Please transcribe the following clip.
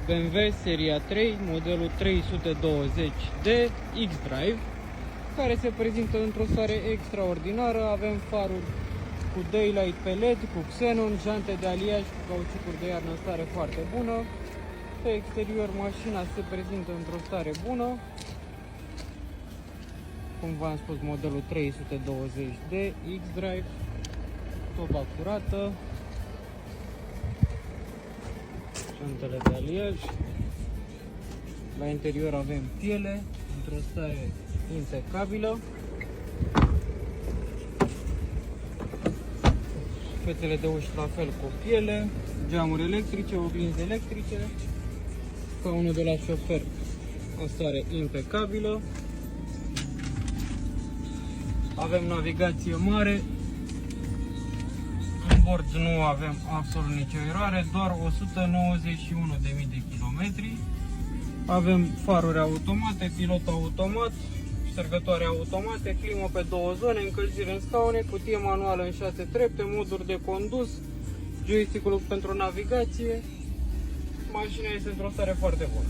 BMW seria 3, modelul 320D X-Drive, care se prezintă într-o stare extraordinară. Avem faruri cu daylight pe LED, cu xenon, jante de aliaj cu cauciucuri de iarnă în stare foarte bună. Pe exterior mașina se prezintă într-o stare bună. Cum v-am spus, modelul 320D X-Drive, toba curată, jantele de aliaj. La interior avem piele într-o stare impecabilă. Fețele de uși la fel cu piele, geamuri electrice, oglinzi electrice, scaunul de la șofer în stare impecabilă. Avem navigație mare, în bord nu avem absolut nicio eroare, doar 191.000 de kilometri. Avem faruri automate, pilot automat, ștergătoare automate, climă pe 2 zone, încălzire în scaune, cutie manuală în 6 trepte, moduri de condus, joystick-ul pentru navigație. Mașina este într-o stare foarte bună.